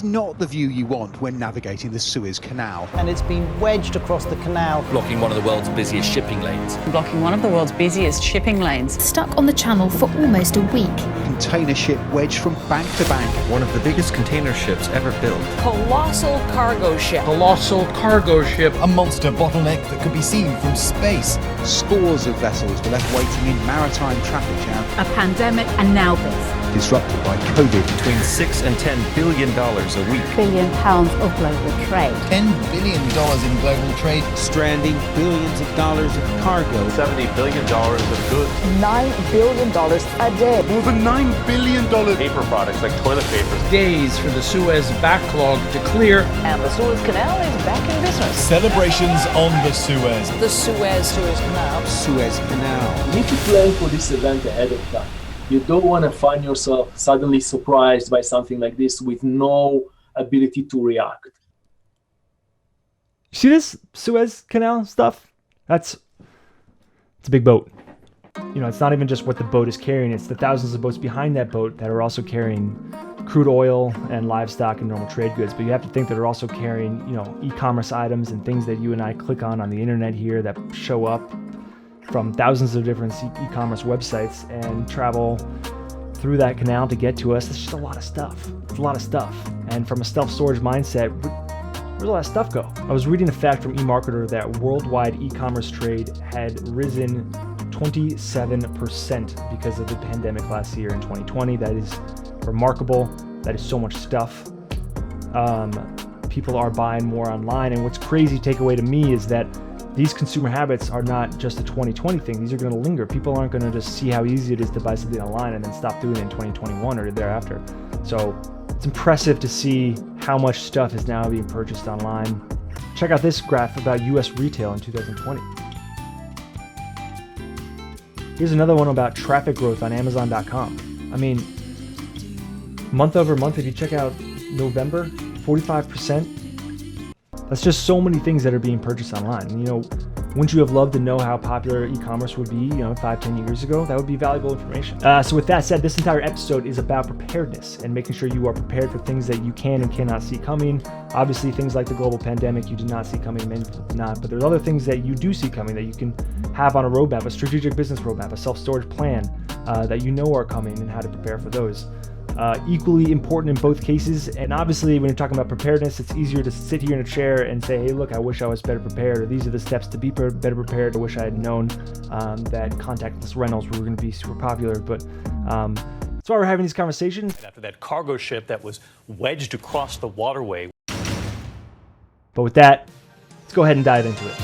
is not the view you want when navigating the Suez Canal. And it's been wedged across the canal, blocking one of the world's busiest shipping lanes. Blocking one of the world's busiest shipping lanes. Stuck on the channel for almost a week. Container ship wedged from bank to bank. One of the biggest container ships ever built. Colossal cargo ship. Colossal cargo ship. A monster bottleneck that could be seen from space. Scores of vessels were left waiting in maritime traffic jam. A pandemic, and now this. Disrupted by COVID. Between $6 and $10 billion a week. £1 billion of global trade. $10 billion in global trade. Stranding billions of dollars of cargo. $70 billion of goods. $9 billion a day. More than $9 billion. Paper products like toilet paper. Days for the Suez backlog to clear. And the Suez Canal is back in business. Celebrations on the Suez. The Suez Canal. Suez Canal. You need to plan for this event ahead of time. You don't want to find yourself suddenly surprised by something like this with no ability to react. See this Suez Canal stuff? It's a big boat. You know, it's not even just what the boat is carrying, it's the thousands of boats behind that boat that are also carrying crude oil and livestock and normal trade goods. But you have to think that they're also carrying, you know, e-commerce items and things that you and I click on the internet here that show up from thousands of different e-commerce websites and travel through that canal to get to us. It's just a lot of stuff. It's a lot of stuff. And from a self-storage mindset, where's all that stuff go? I was reading a fact from eMarketer that worldwide e-commerce trade had risen 27% because of the pandemic last year in 2020. That is remarkable. That is so much stuff. People are buying more online. And what's crazy takeaway to me is that these consumer habits are not just a 2020 thing. These are going to linger. People aren't going to just see how easy it is to buy something online and then stop doing it in 2021 or thereafter. So it's impressive to see how much stuff is now being purchased online. Check out this graph about US retail in 2020. Here's another one about traffic growth on Amazon.com. I mean, month over month, if you check out November, 45%. That's just so many things that are being purchased online. And, you know, wouldn't you have loved to know how popular e-commerce would be, 5-10 years ago? That would be valuable information. So with that said, this entire episode is about preparedness and making sure you are prepared for things that you can and cannot see coming. Obviously, things like the global pandemic you did not see coming, many people did not, but there's other things that you do see coming that you can have on a roadmap, a strategic business roadmap, a self-storage plan that you know are coming and how to prepare for those. Equally important in both cases. And obviously when you're talking about preparedness, it's easier to sit here in a chair and say, hey, look, I wish I was better prepared, or these are the steps to be better prepared. I wish I had known that contactless rentals were going to be super popular. But that's why we're having these conversations. After that cargo ship that was wedged across the waterway. But with that, let's go ahead and dive into it.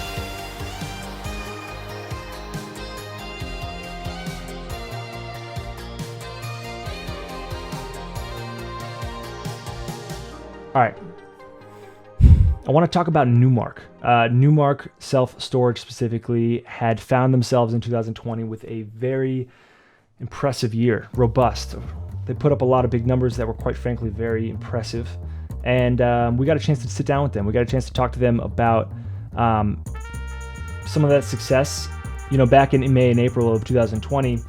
All right, I want to talk about Newmark. Newmark self-storage specifically had found themselves in 2020 with a very impressive year, robust. They put up a lot of big numbers that were quite frankly very impressive. And we got a chance to sit down with them. We got a chance to talk to them about some of that success. You know, back in May and April of 2020,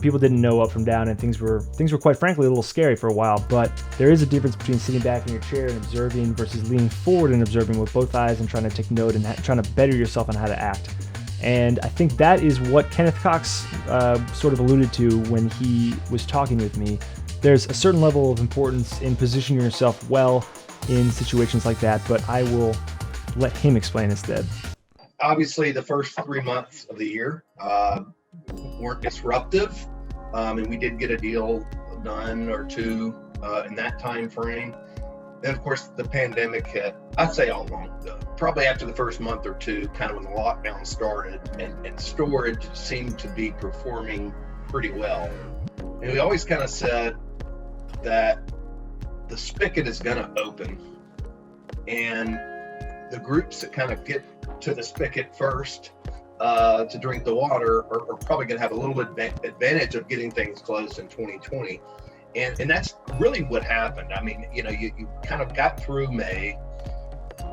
people didn't know up from down, and things were quite frankly a little scary for a while. But there is a difference between sitting back in your chair and observing versus leaning forward and observing with both eyes and trying to take note and trying to better yourself on how to act. And I think that is what Kenneth Cox sort of alluded to when he was talking with me. There's a certain level of importance in positioning yourself well in situations like that, but I will let him explain instead. Obviously, the first 3 months of the year weren't disruptive, and we did get a deal done or two in that time frame. Then, of course, the pandemic hit. I'd say all along, probably after the first month or two, kind of when the lockdown started, and storage seemed to be performing pretty well. And we always kind of said that the spigot is going to open, and the groups that kind of get to the spigot first to drink the water are probably going to have a little advantage of getting things closed in 2020. And that's really what happened. I mean, you kind of got through May,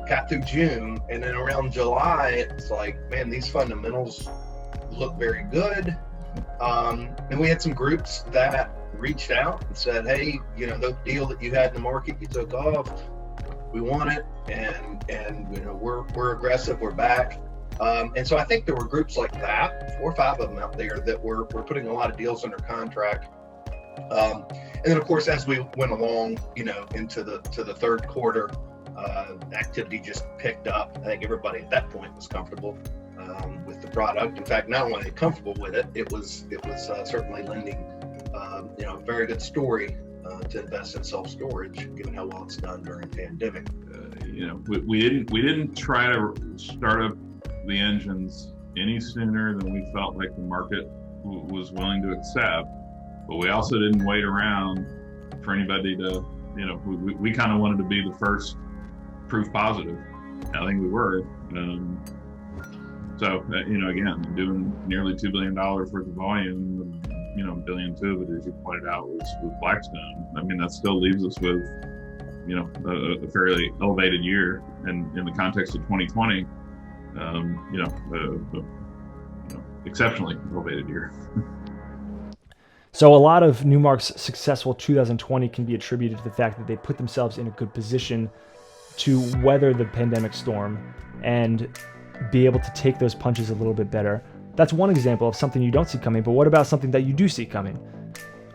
got through June, and then around July, it's like, man, these fundamentals look very good. And we had some groups that reached out and said, hey, you know, the deal that you had in the market, you took off, we want it, and you know, we're aggressive, we're back. And so I think there were groups like that, 4 or 5 of them out there, that were putting a lot of deals under contract. And then of course, as we went along, you know, into the third quarter, activity just picked up. I think everybody at that point was comfortable with the product. In fact, not only comfortable with it, it was certainly lending, you know, a very good story to invest in self-storage, given how well it's done during the pandemic. You know, we didn't try to start up the engines any sooner than we felt like the market was willing to accept, but we also didn't wait around for anybody to, you know, we kind of wanted to be the first proof positive. I think we were. So, you know, again, doing nearly $2 billion worth of volume, you know, $1.2 billion of it, as you pointed out, was with Blackstone. I mean, that still leaves us with, you know, a fairly elevated year, and in the context of 2020, you know, exceptionally elevated year. So a lot of Newmark's successful 2020 can be attributed to the fact that they put themselves in a good position to weather the pandemic storm and be able to take those punches a little bit better. That's one example of something you don't see coming, but what about something that you do see coming?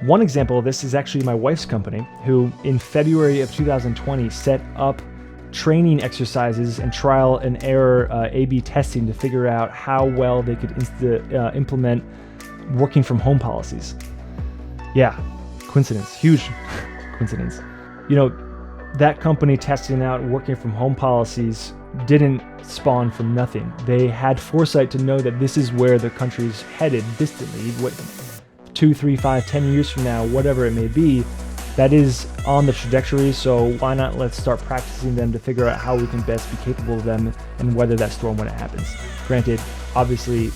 One example of this is actually my wife's company, who in February of 2020 set up training exercises and trial and error A/B testing to figure out how well they could implement working from home policies. Yeah, coincidence, huge coincidence. You know, that company testing out working from home policies didn't spawn from nothing. They had foresight to know that this is where the country's headed distantly, 2, 3, 5, 10 years from now, whatever it may be, that is on the trajectory. So why not let's start practicing them to figure out how we can best be capable of them and weather that storm when it happens. Granted, obviously,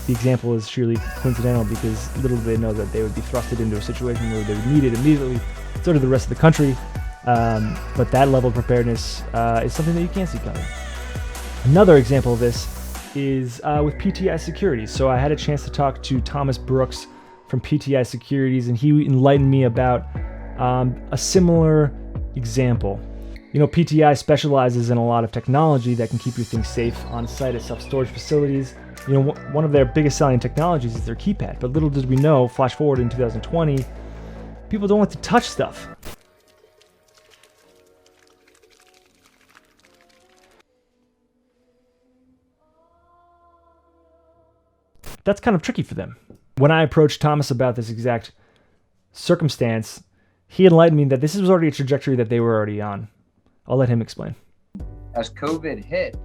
the example is surely coincidental because little did they know that they would be thrusted into a situation where they would need it immediately. So did the rest of the country. But that level of preparedness is something that you can't see coming. Another example of this is with PTI Security. So I had a chance to talk to Thomas Brooks from PTI Securities, and he enlightened me about a similar example. You know, PTI specializes in a lot of technology that can keep your things safe on site at self-storage facilities. You know, one of their biggest selling technologies is their keypad, but little did we know, flash forward in 2020, people don't like to touch stuff. That's kind of tricky for them. When I approached Thomas about this exact circumstance, he enlightened me that this was already a trajectory that they were already on. I'll let him explain. As COVID hit,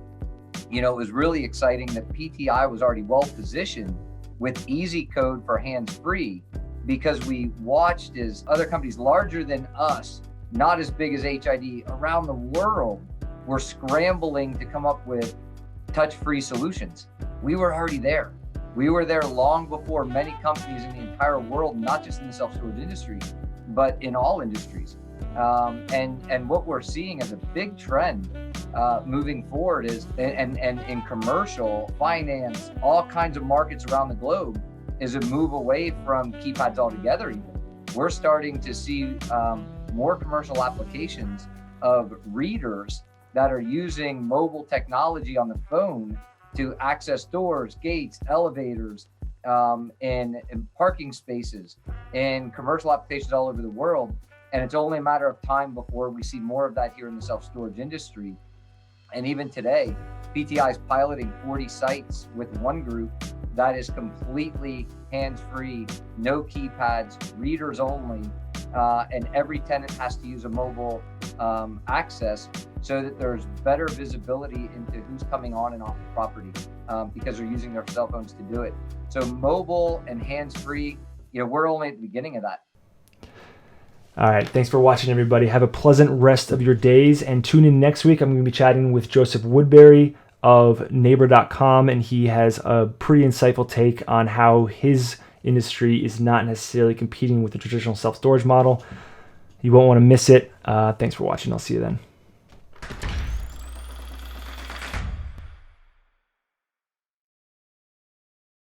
you know, it was really exciting that PTI was already well positioned with easy code for hands-free, because we watched as other companies larger than us, not as big as HID, around the world were scrambling to come up with touch-free solutions. We were already there. We were there long before many companies in the entire world, not just in the self-storage industry, but in all industries. And what we're seeing as a big trend moving forward is, and in commercial, finance, all kinds of markets around the globe, is a move away from keypads altogether even. We're starting to see more commercial applications of readers that are using mobile technology on the phone to access doors, gates, elevators, and parking spaces, and commercial applications all over the world. And it's only a matter of time before we see more of that here in the self-storage industry. And even today, PTI is piloting 40 sites with one group that is completely hands-free, no keypads, readers only, and every tenant has to use a mobile access so that there's better visibility into who's coming on and off the property because they're using their cell phones to do it. So mobile and hands-free, you know, we're only at the beginning of that. All right, thanks for watching, everybody. Have a pleasant rest of your days, and tune in next week. I'm going to be chatting with Joseph Woodbury of Neighbor.com, and he has a pretty insightful take on how his industry is not necessarily competing with the traditional self-storage model. You won't want to miss it. Thanks for watching. I'll see you then.